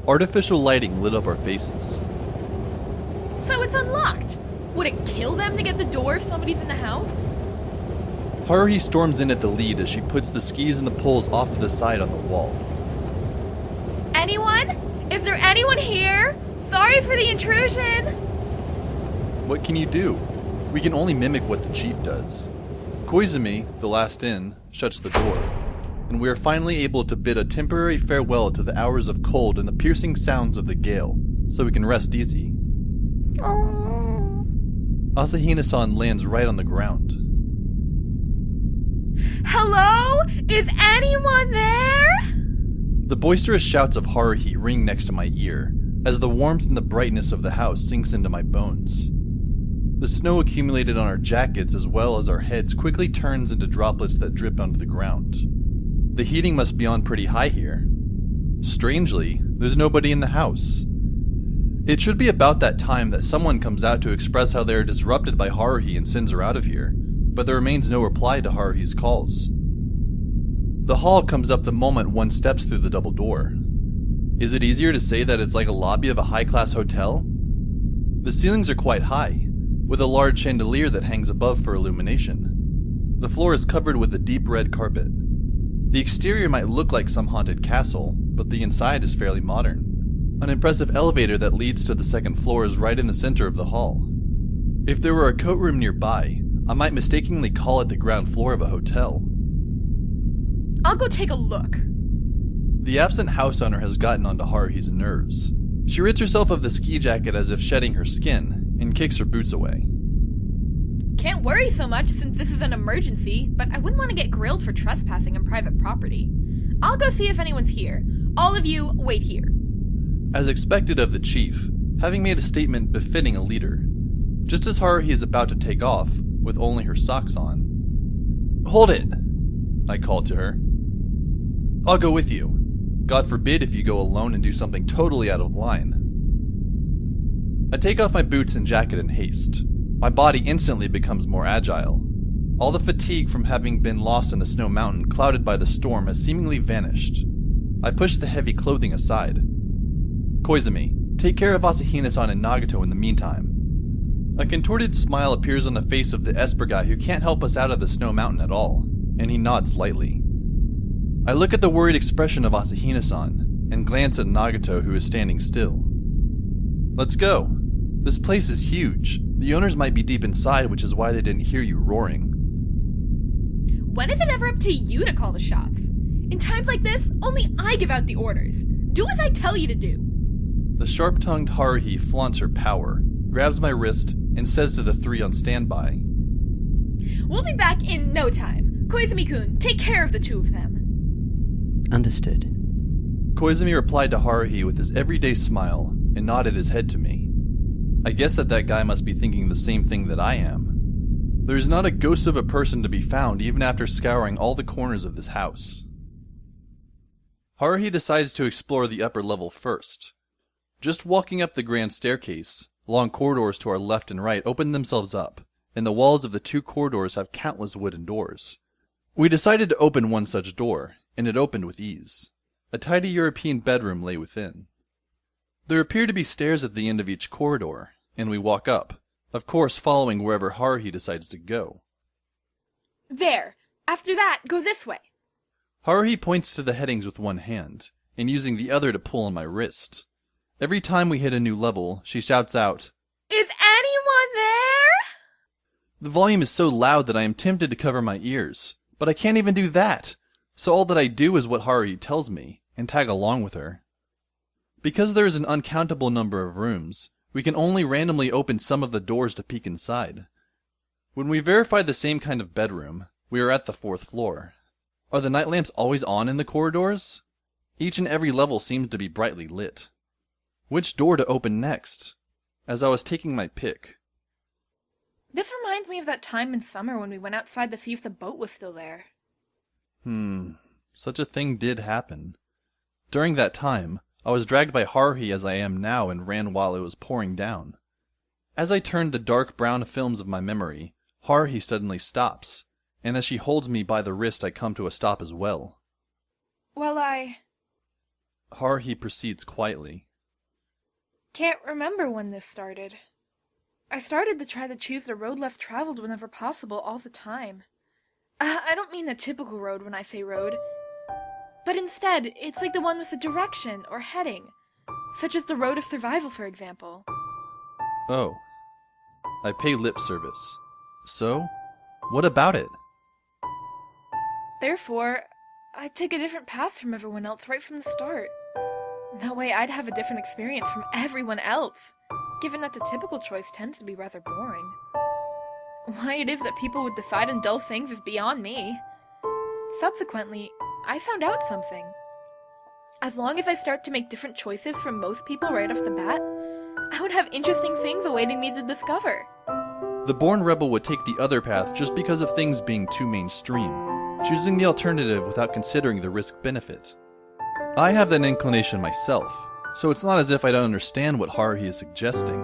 Artificial lighting lit up our faces. So it's unlocked. Would it kill them to get the door if somebody's in the house? Haruhi storms in at the lead as she puts the skis and the poles off to the side on the wall. Anyone? Is there anyone here? Sorry for the intrusion. What can you do? We can only mimic what the chief does. Koizumi, the last in, shuts the door, and we are finally able to bid a temporary farewell to the hours of cold and the piercing sounds of the gale, so we can rest easy. Oh. Asahina-san lands right on the ground. Hello? Is anyone there? The boisterous shouts of Haruhi ring next to my ear, as the warmth and the brightness of the house sinks into my bones. The snow accumulated on our jackets as well as our heads quickly turns into droplets that drip onto the ground. The heating must be on pretty high here. Strangely, there's nobody in the house. It should be about that time that someone comes out to express how they are disrupted by Haruhi and sends her out of here, but there remains no reply to Haruhi's calls. The hall comes up the moment one steps through the double door. Is it easier to say that it's like a lobby of a high-class hotel? The ceilings are quite high, with a large chandelier that hangs above for illumination. The floor is covered with a deep red carpet. The exterior might look like some haunted castle, but the inside is fairly modern. An impressive elevator that leads to the second floor is right in the center of the hall. If there were a coat room nearby, I might mistakenly call it the ground floor of a hotel. I'll go take a look. The absent house owner has gotten onto Haruhi's nerves. She rids herself of the ski jacket as if shedding her skin, and kicks her boots away. Can't worry so much since this is an emergency, but I wouldn't want to get grilled for trespassing on private property. I'll go see if anyone's here. All of you, wait here. As expected of the chief, having made a statement befitting a leader, just as Haruhi is about to take off, with only her socks on. "Hold it!" I called to her. "I'll go with you. God forbid if you go alone and do something totally out of line." I take off my boots and jacket in haste. My body instantly becomes more agile. All the fatigue from having been lost in the snow mountain clouded by the storm has seemingly vanished. I push the heavy clothing aside. "Koizumi, take care of Asahina-san and Nagato in the meantime." A contorted smile appears on the face of the Esper guy who can't help us out of the snow mountain at all, and he nods lightly. I look at the worried expression of Asahina-san, and glance at Nagato who is standing still. "Let's go. This place is huge. The owners might be deep inside, which is why they didn't hear you roaring." When is it ever up to you to call the shots? In times like this, only I give out the orders. Do as I tell you to do. The sharp-tongued Haruhi flaunts her power, grabs my wrist, and says to the three on standby, "We'll be back in no time. Koizumi-kun, take care of the two of them." Understood. Koizumi replied to Haruhi with his everyday smile and nodded his head to me. I guess that guy must be thinking the same thing that I am. There is not a ghost of a person to be found even after scouring all the corners of this house. Haruhi decides to explore the upper level first. Just walking up the grand staircase, long corridors to our left and right open themselves up, and the walls of the two corridors have countless wooden doors. We decided to open one such door, and it opened with ease. A tidy European bedroom lay within. There appear to be stairs at the end of each corridor, and we walk up, of course following wherever Haruhi decides to go. There. After that, go this way. Haruhi points to the headings with one hand, and using the other to pull on my wrist. Every time we hit a new level, she shouts out, "Is anyone there?" The volume is so loud that I am tempted to cover my ears, but I can't even do that, so all that I do is what Haruhi tells me, and tag along with her. Because there is an uncountable number of rooms, we can only randomly open some of the doors to peek inside. When we verify the same kind of bedroom, we are at the 4th floor. Are the night lamps always on in the corridors? Each and every level seems to be brightly lit. Which door to open next? As I was taking my pick. This reminds me of that time in summer when we went outside to see if the boat was still there. Such a thing did happen. During that time, I was dragged by Haruhi as I am now and ran while it was pouring down. As I turned the dark brown films of my memory, Haruhi suddenly stops, and as she holds me by the wrist I come to a stop as well. Well, Haruhi proceeds quietly. Can't remember when this started. I started to try to choose the road less traveled whenever possible all the time. I don't mean the typical road when I say road, but instead, it's like the one with a direction or heading, such as the road of survival, for example. Oh. I pay lip service. So, what about it? Therefore, I'd take a different path from everyone else right from the start. That way I'd have a different experience from everyone else, given that the typical choice tends to be rather boring. Why it is that people would decide on dull things is beyond me. Subsequently, I found out something. As long as I start to make different choices from most people right off the bat, I would have interesting things awaiting me to discover. The born rebel would take the other path just because of things being too mainstream, choosing the alternative without considering the risk-benefit. I have that inclination myself, so it's not as if I don't understand what Haruhi is suggesting.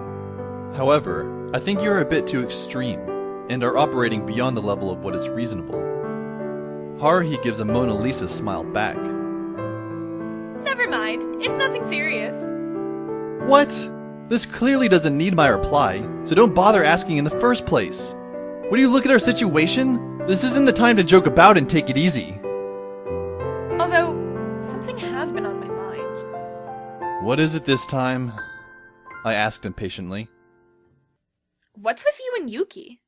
However, I think you're a bit too extreme, and are operating beyond the level of what is reasonable. Haruhi gives a Mona Lisa smile back. Never mind, it's nothing serious. What? This clearly doesn't need my reply, so don't bother asking in the first place. Would you look at our situation? This isn't the time to joke about and take it easy. Although, something has been on my mind. What is it this time? I asked impatiently. What's with you and Yuki?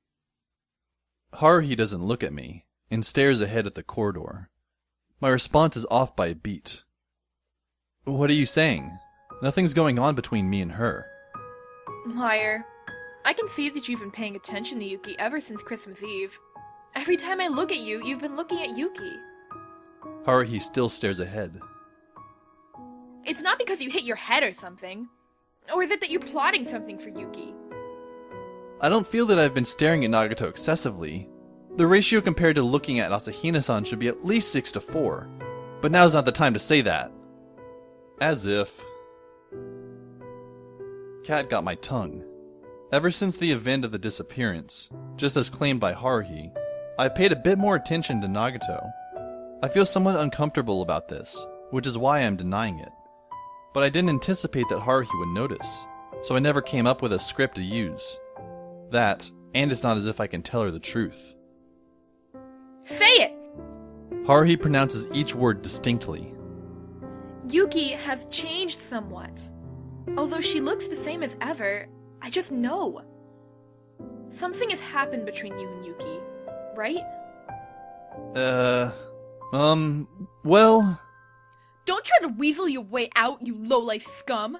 Haruhi doesn't look at me, and stares ahead at the corridor. My response is off by a beat. What are you saying? Nothing's going on between me and her. Liar. I can see that you've been paying attention to Yuki ever since Christmas Eve. Every time I look at you, you've been looking at Yuki. Haruhi still stares ahead. It's not because you hit your head or something. Or is it that you're plotting something for Yuki? I don't feel that I've been staring at Nagato excessively. The ratio compared to looking at Asahina-san should be at least 6-4. But now's not the time to say that. As if... Cat got my tongue. Ever since the event of the disappearance, just as claimed by Haruhi, I paid a bit more attention to Nagato. I feel somewhat uncomfortable about this, which is why I am denying it. But I didn't anticipate that Haruhi would notice, so I never came up with a script to use. That, and it's not as if I can tell her the truth. Say it! Haruhi pronounces each word distinctly. Yuki has changed somewhat. Although she looks the same as ever, I just know. Something has happened between you and Yuki, right? Well... Don't try to weasel your way out, you lowlife scum!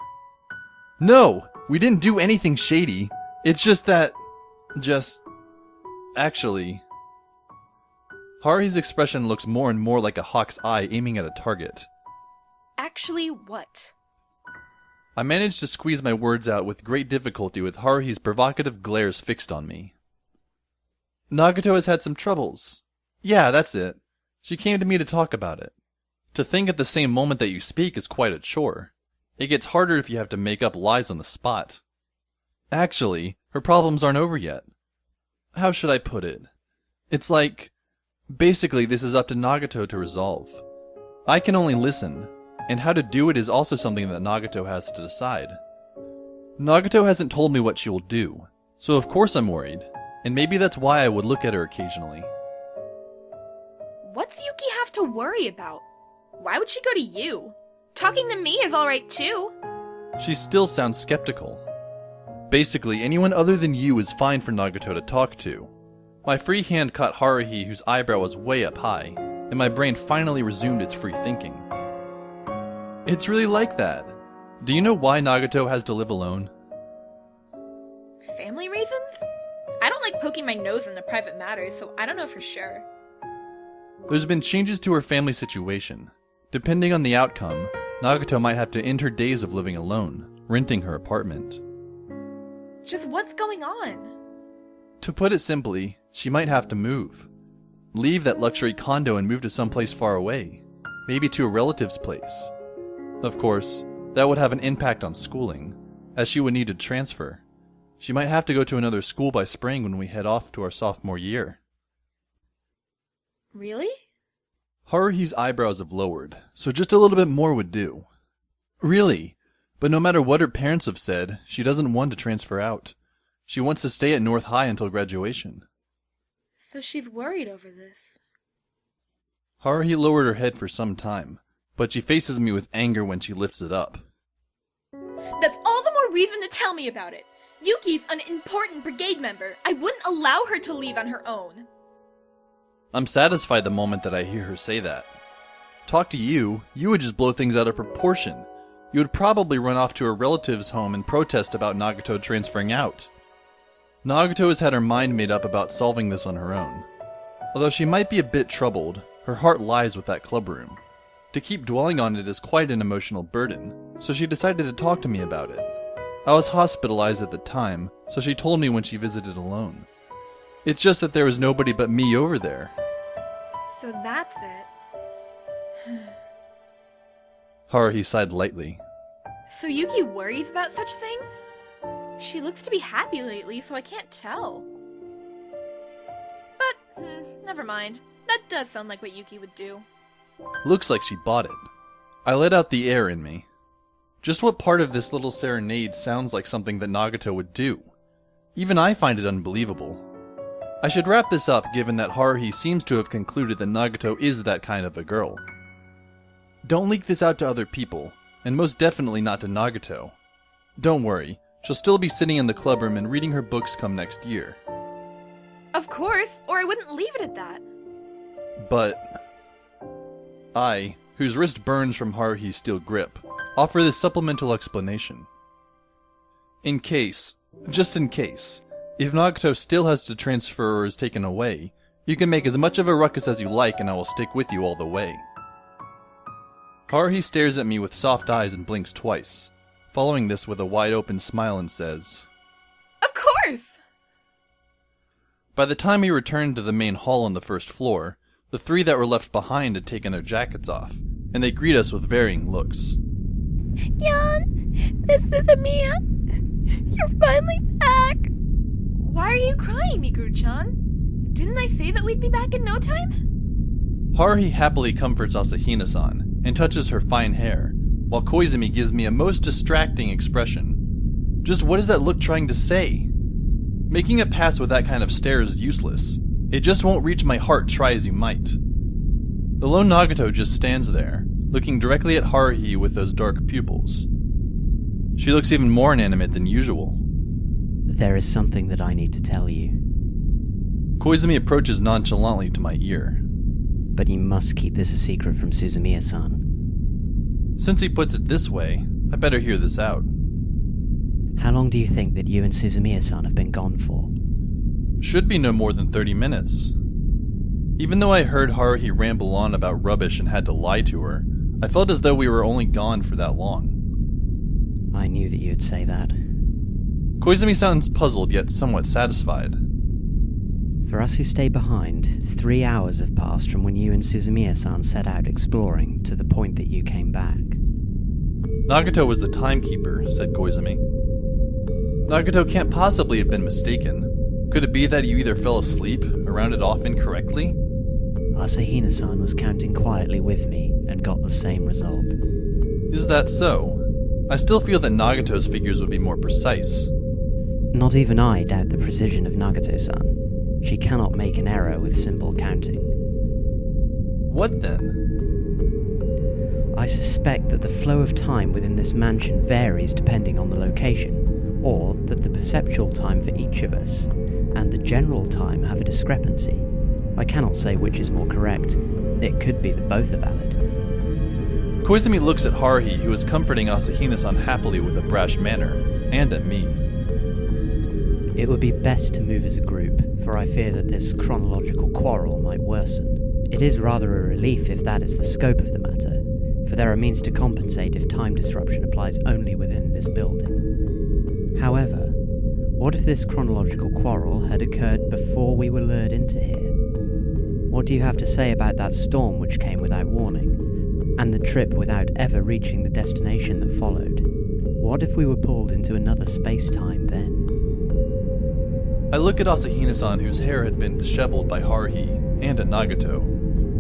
No! We didn't do anything shady. It's just that... Actually... Haruhi's expression looks more and more like a hawk's eye aiming at a target. Actually what? I managed to squeeze my words out with great difficulty with Haruhi's provocative glares fixed on me. Nagato has had some troubles. Yeah, that's it. She came to me to talk about it. To think at the same moment that you speak is quite a chore. It gets harder if you have to make up lies on the spot. Actually, her problems aren't over yet. How should I put it? It's like... Basically, this is up to Nagato to resolve. I can only listen, and how to do it is also something that Nagato has to decide. Nagato hasn't told me what she will do, so of course I'm worried, and maybe that's why I would look at her occasionally. What's Yuki have to worry about? Why would she go to you? Talking to me is alright too. She still sounds skeptical. Basically, anyone other than you is fine for Nagato to talk to. My free hand caught Haruhi, whose eyebrow was way up high, and my brain finally resumed its free thinking. It's really like that. Do you know why Nagato has to live alone? Family reasons? I don't like poking my nose into private matters, so I don't know for sure. There's been changes to her family situation. Depending on the outcome, Nagato might have to end her days of living alone, renting her apartment. Just what's going on? To put it simply, she might have to move. Leave that luxury condo and move to someplace far away. Maybe to a relative's place. Of course, that would have an impact on schooling, as she would need to transfer. She might have to go to another school by spring when we head off to our sophomore year. Really? Haruhi's eyebrows have lowered, so just a little bit more would do. Really? But no matter what her parents have said, she doesn't want to transfer out. She wants to stay at North High until graduation. So she's worried over this. Haruhi lowered her head for some time, but she faces me with anger when she lifts it up. That's all the more reason to tell me about it. Yuki's an important brigade member. I wouldn't allow her to leave on her own. I'm satisfied the moment that I hear her say that. Talk to you, you would just blow things out of proportion. You would probably run off to her relative's home and protest about Nagato transferring out. Nagato has had her mind made up about solving this on her own. Although she might be a bit troubled, her heart lies with that clubroom. To keep dwelling on it is quite an emotional burden, so she decided to talk to me about it. I was hospitalized at the time, so she told me when she visited alone. It's just that there was nobody but me over there. So that's it. Haruhi sighed lightly. So Yuki worries about such things? She looks to be happy lately, so I can't tell. But, never mind. That does sound like what Yuki would do. Looks like she bought it. I let out the air in me. Just what part of this little serenade sounds like something that Nagato would do? Even I find it unbelievable. I should wrap this up given that Haruhi seems to have concluded that Nagato is that kind of a girl. Don't leak this out to other people, and most definitely not to Nagato. Don't worry, she'll still be sitting in the clubroom and reading her books come next year. Of course, or I wouldn't leave it at that. But I, whose wrist burns from Haruhi's steel grip, offer this supplemental explanation. In case, just in case, if Nagato still has to transfer or is taken away, you can make as much of a ruckus as you like and I will stick with you all the way. Haruhi stares at me with soft eyes and blinks twice, following this with a wide-open smile and says, Of course! By the time we returned to the main hall on the first floor, the three that were left behind had taken their jackets off, and they greet us with varying looks. Kyon, this is Suzumiya. You're finally back! Why are you crying, Mikuru-chan? Didn't I say that we'd be back in no time? Haruhi happily comforts Asahina-san, and touches her fine hair, while Koizumi gives me a most distracting expression. Just what is that look trying to say? Making a pass with that kind of stare is useless. It just won't reach my heart, try as you might. The lone Nagato just stands there, looking directly at Haruhi with those dark pupils. She looks even more inanimate than usual. There is something that I need to tell you. Koizumi approaches nonchalantly to my ear. But you must keep this a secret from Suzumiya-san. Since he puts it this way, I better hear this out. How long do you think that you and Suzumiya-san have been gone for? Should be no more than 30 minutes. Even though I heard Haruhi ramble on about rubbish and had to lie to her, I felt as though we were only gone for that long. I knew that you'd say that. Koizumi sounds puzzled yet somewhat satisfied. For us who stay behind, 3 hours have passed from when you and Suzumiya-san set out exploring to the point that you came back. Nagato was the timekeeper, said Koizumi. Nagato can't possibly have been mistaken. Could it be that you either fell asleep or rounded off incorrectly? Asahina-san was counting quietly with me and got the same result. Is that so? I still feel that Nagato's figures would be more precise. Not even I doubt the precision of Nagato-san. She cannot make an error with simple counting. What then? I suspect that the flow of time within this mansion varies depending on the location, or that the perceptual time for each of us and the general time have a discrepancy. I cannot say which is more correct. It could be that both are valid. Koizumi looks at Haruhi, who is comforting Asahina-san happily with a brash manner, and at me. It would be best to move as a group, for I fear that this chronological quarrel might worsen. It is rather a relief if that is the scope of the matter, for there are means to compensate if time disruption applies only within this building. However, what if this chronological quarrel had occurred before we were lured into here? What do you have to say about that storm which came without warning, and the trip without ever reaching the destination that followed? What if we were pulled into another space-time then? I look at Asahina-san, whose hair had been disheveled by Haruhi, and at Nagato.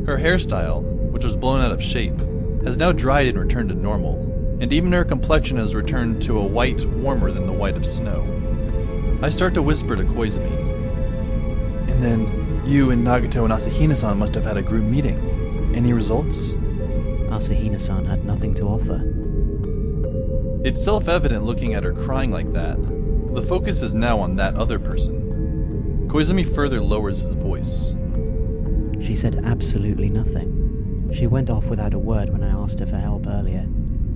Her hairstyle, which was blown out of shape, has now dried and returned to normal. and even her complexion has returned to a white warmer than the white of snow. I start to whisper to Koizumi. And then, you and Nagato and Asahina-san must have had a group meeting. Any results? Asahina-san had nothing to offer. It's self-evident looking at her crying like that. The focus is now on that other person. Koizumi further lowers his voice. She said absolutely nothing. She went off without a word when I asked her for help earlier,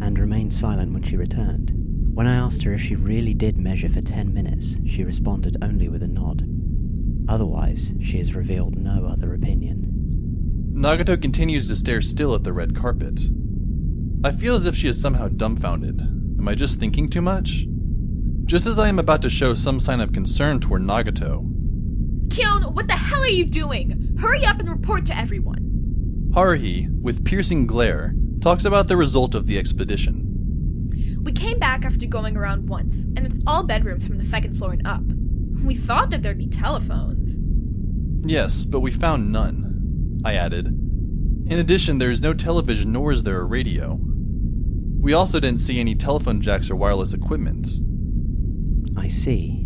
and remained silent when she returned. When I asked her if she really did measure for 10 minutes, she responded only with a nod. Otherwise, she has revealed no other opinion. Nagato continues to stare still at the red carpet. I feel as if she is somehow dumbfounded. Am I just thinking too much? Just as I am about to show some sign of concern toward Nagato. Kyon, what the hell are you doing? Hurry up and report to everyone. Haruhi, with piercing glare, talks about the result of the expedition. We came back after going around once, and it's all bedrooms from the second floor and up. We thought that there'd be telephones. Yes, but we found none, I added. In addition, there is no television nor is there a radio. We also didn't see any telephone jacks or wireless equipment. I see.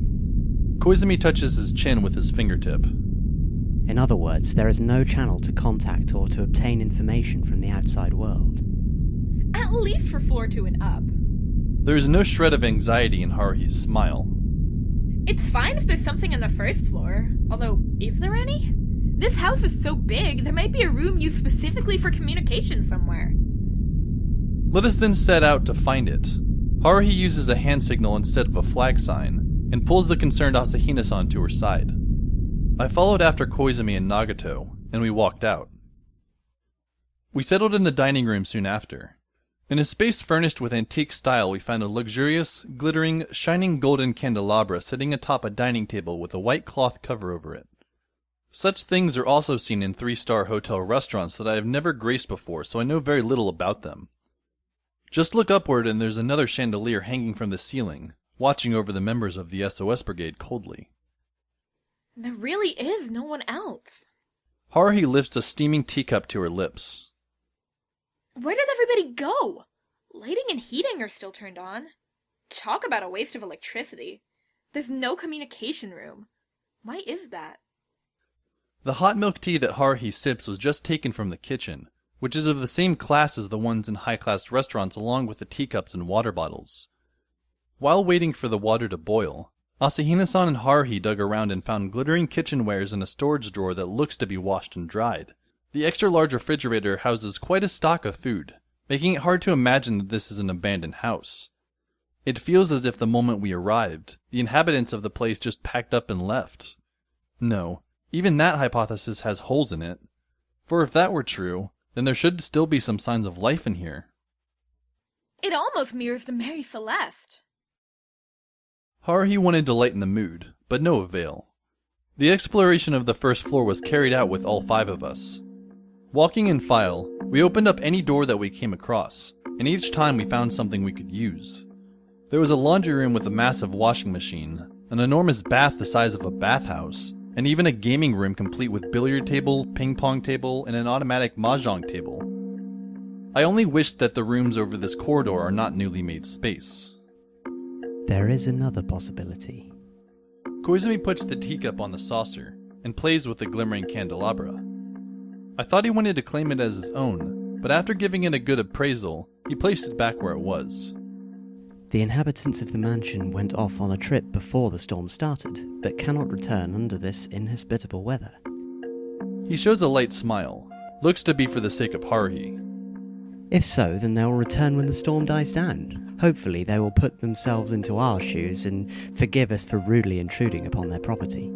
Koizumi touches his chin with his fingertip. In other words, there is no channel to contact or to obtain information from the outside world. At least for floor 2 and up. There is no shred of anxiety in Haruhi's smile. It's fine if there's something on the first floor, although, is there any? This house is so big, there might be a room used specifically for communication somewhere. Let us then set out to find it. Haruhi uses a hand signal instead of a flag sign, and pulls the concerned Asahina-san to her side. I followed after Koizumi and Nagato, and we walked out. We settled in the dining room soon after. In a space furnished with antique style, we found a luxurious, glittering, shining golden candelabra sitting atop a dining table with a white cloth cover over it. Such things are also seen in 3-star hotel restaurants that I have never graced before, so I know very little about them. Just look upward and there's another chandelier hanging from the ceiling, watching over the members of the SOS Brigade coldly. There really is no one else. Haruhi lifts a steaming teacup to her lips. Where did everybody go? Lighting and heating are still turned on. Talk about a waste of electricity. There's no communication room. Why is that? The hot milk tea that Haruhi sips was just taken from the kitchen, which is of the same class as the ones in high-class restaurants along with the teacups and water bottles. While waiting for the water to boil, Asahina-san and Haruhi dug around and found glittering kitchenwares in a storage drawer that looks to be washed and dried. The extra-large refrigerator houses quite a stock of food, making it hard to imagine that this is an abandoned house. It feels as if the moment we arrived, the inhabitants of the place just packed up and left. No, even that hypothesis has holes in it. For if that were true, then there should still be some signs of life in here. It almost mirrors the Mary Celeste. Haruhi wanted to lighten the mood, but no avail. The exploration of the first floor was carried out with all 5 of us. Walking in file, we opened up any door that we came across, and each time we found something we could use. There was a laundry room with a massive washing machine, an enormous bath the size of a bathhouse, and even a gaming room complete with billiard table, ping pong table, and an automatic mahjong table. I only wish that the rooms over this corridor are not newly made space. There is another possibility. Koizumi puts the teacup on the saucer, and plays with the glimmering candelabra. I thought he wanted to claim it as his own, but after giving it a good appraisal, he placed it back where it was. The inhabitants of the mansion went off on a trip before the storm started, but cannot return under this inhospitable weather. He shows a light smile. Looks to be for the sake of Haruhi. If so, then they will return when the storm dies down. Hopefully they will put themselves into our shoes and forgive us for rudely intruding upon their property.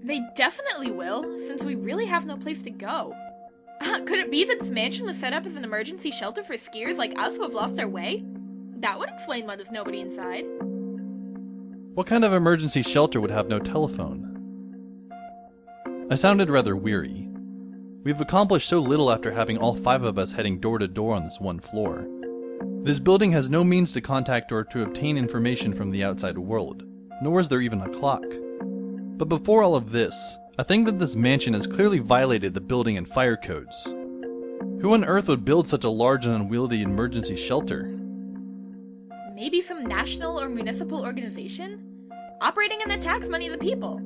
They definitely will, since we really have no place to go. Could it be that this mansion was set up as an emergency shelter for skiers like us who have lost our way? That would explain why there's nobody inside. What kind of emergency shelter would have no telephone? I sounded rather weary. We've accomplished so little after having all 5 of us heading door to door on this one floor. This building has no means to contact or to obtain information from the outside world, nor is there even a clock. But before all of this, I think that this mansion has clearly violated the building and fire codes. Who on earth would build such a large and unwieldy emergency shelter? Maybe some national or municipal organization? Operating in the tax money of the people.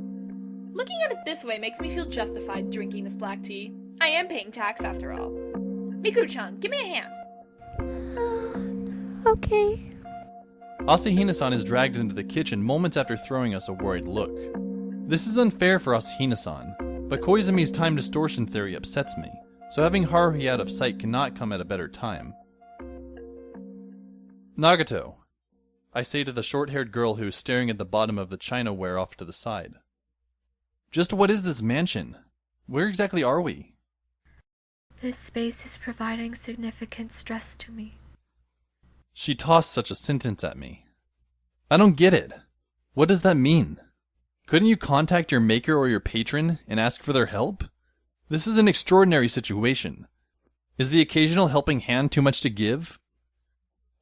Looking at it this way makes me feel justified drinking this black tea. I am paying tax after all. Mikuru-chan, give me a hand. Okay. Asahina-san is dragged into the kitchen moments after throwing us a worried look. This is unfair for Asahina-san, but Koizumi's time distortion theory upsets me, so having Haruhi out of sight cannot come at a better time. Nagato, I say to the short-haired girl who is staring at the bottom of the chinaware off to the side. Just what is this mansion? Where exactly are we? This space is providing significant stress to me. She tossed such a sentence at me. I don't get it. What does that mean? Couldn't you contact your maker or your patron and ask for their help? This is an extraordinary situation. Is the occasional helping hand too much to give?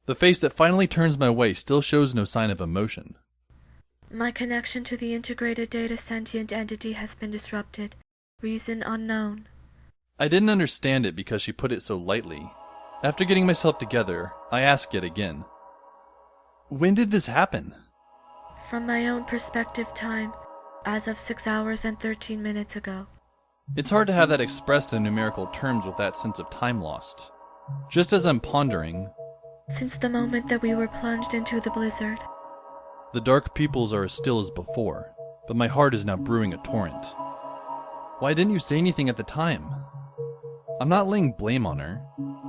The face that finally turns my way still shows no sign of emotion. My connection to the integrated data sentient entity has been disrupted. Reason unknown. I didn't understand it because she put it so lightly. After getting myself together, I asked it again. When did this happen? From my own perspective time, as of 6 hours and 13 minutes ago. It's hard to have that expressed in numerical terms with that sense of time lost. Just as I'm pondering, Since the moment that we were plunged into the blizzard. the dark pupils are as still as before, but my heart is now brewing a torrent. Why didn't you say anything at the time? I'm not laying blame on her.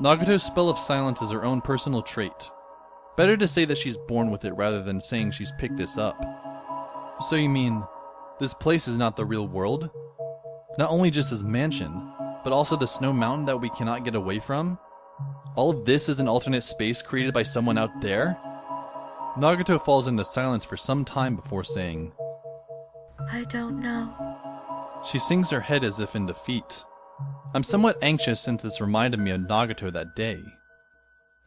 Nagato's spell of silence is her own personal trait. Better to say that she's born with it rather than saying she's picked this up. So you mean, this place is not the real world? Not only just this mansion, but also the snow mountain that we cannot get away from? All of this is an alternate space created by someone out there? Nagato falls into silence for some time before saying, I don't know. She sinks her head as if in defeat. I'm somewhat anxious since this reminded me of Nagato that day.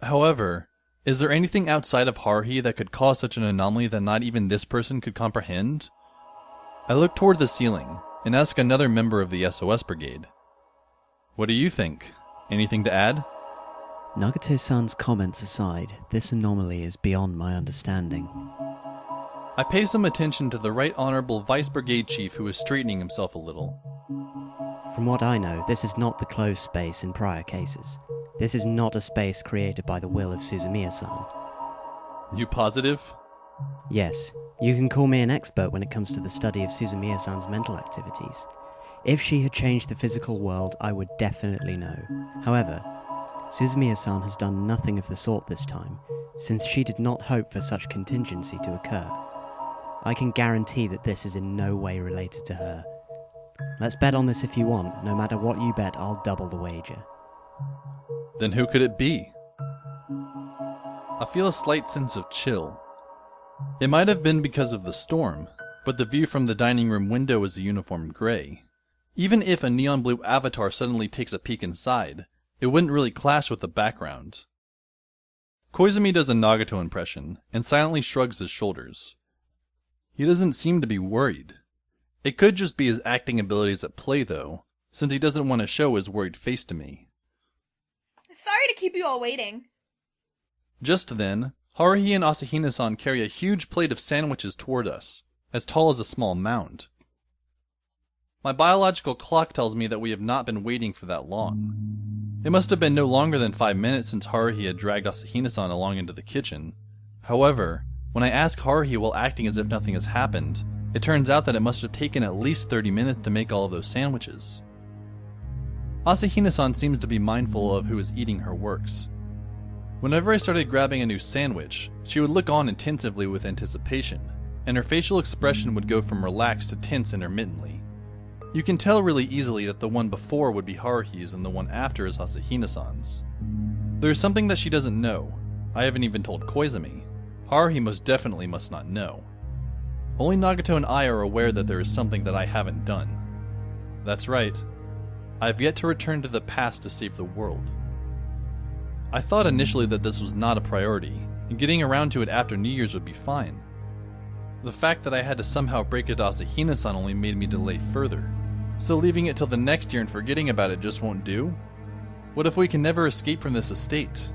However, is there anything outside of Haruhi that could cause such an anomaly that not even this person could comprehend? I look toward the ceiling and ask another member of the SOS Brigade. What do you think? Anything to add? Nagato-san's comments aside, this anomaly is beyond my understanding. I pay some attention to the Right Honorable Vice Brigade Chief who is straightening himself a little. From what I know, this is not the closed space in prior cases. This is not a space created by the will of Suzumiya-san. You positive? Yes, you can call me an expert when it comes to the study of Suzumiya-san's mental activities. If she had changed the physical world, I would definitely know. However, Suzumiya-san has done nothing of the sort this time, since she did not hope for such contingency to occur. I can guarantee that this is in no way related to her. Let's bet on this if you want. No matter what you bet, I'll double the wager. Then who could it be? I feel a slight sense of chill. It might have been because of the storm, but the view from the dining room window is a uniform gray. Even if a neon blue avatar suddenly takes a peek inside, it wouldn't really clash with the background. Koizumi does a Nagato impression and silently shrugs his shoulders. He doesn't seem to be worried. It could just be his acting abilities at play though, since he doesn't want to show his worried face to me. Sorry to keep you all waiting. Just then, Haruhi and Asahina-san carry a huge plate of sandwiches toward us, as tall as a small mound. My biological clock tells me that we have not been waiting for that long. It must have been no longer than 5 minutes since Haruhi had dragged Asahina-san along into the kitchen. However, when I ask Haruhi while acting as if nothing has happened, it turns out that it must have taken at least 30 minutes to make all of those sandwiches. Asahina-san seems to be mindful of who is eating her works. Whenever I started grabbing a new sandwich, she would look on intensively with anticipation, and her facial expression would go from relaxed to tense intermittently. You can tell really easily that the one before would be Haruhi's and the one after is Asahina-san's. There is something that she doesn't know. I haven't even told Koizumi. Haruhi most definitely must not know. Only Nagato and I are aware that there is something that I haven't done. That's right. I have yet to return to the past to save the world. I thought initially that this was not a priority, and getting around to it after New Year's would be fine. The fact that I had to somehow break it to Asahina-san only made me delay further. So leaving it till the next year and forgetting about it just won't do? What if we can never escape from this estate?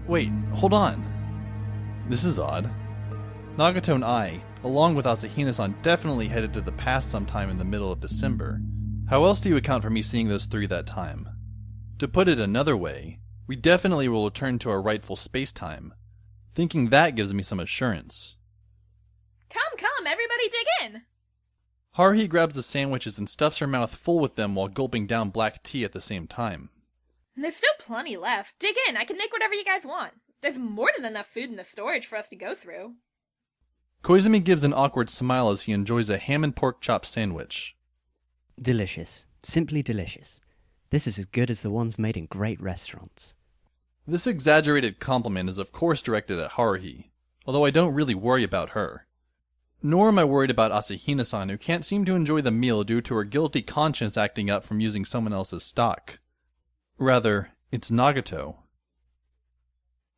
Wait, hold on. This is odd. Nagato and I, along with Asahina-san, definitely headed to the past sometime in the middle of December. How else do you account for me seeing those three that time? To put it another way, we definitely will return to our rightful space-time. Thinking that gives me some assurance. Come, everybody dig in! Haruhi grabs the sandwiches and stuffs her mouth full with them while gulping down black tea at the same time. There's still plenty left. Dig in, I can make whatever you guys want. There's more than enough food in the storage for us to go through. Koizumi gives an awkward smile as he enjoys a ham and pork chop sandwich. Delicious. Simply delicious. This is as good as the ones made in great restaurants. This exaggerated compliment is of course directed at Haruhi, although I don't really worry about her. Nor am I worried about Asahina-san, who can't seem to enjoy the meal due to her guilty conscience acting up from using someone else's stock. Rather, it's Nagato.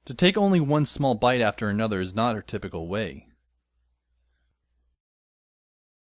To take only one small bite after another is not her typical way.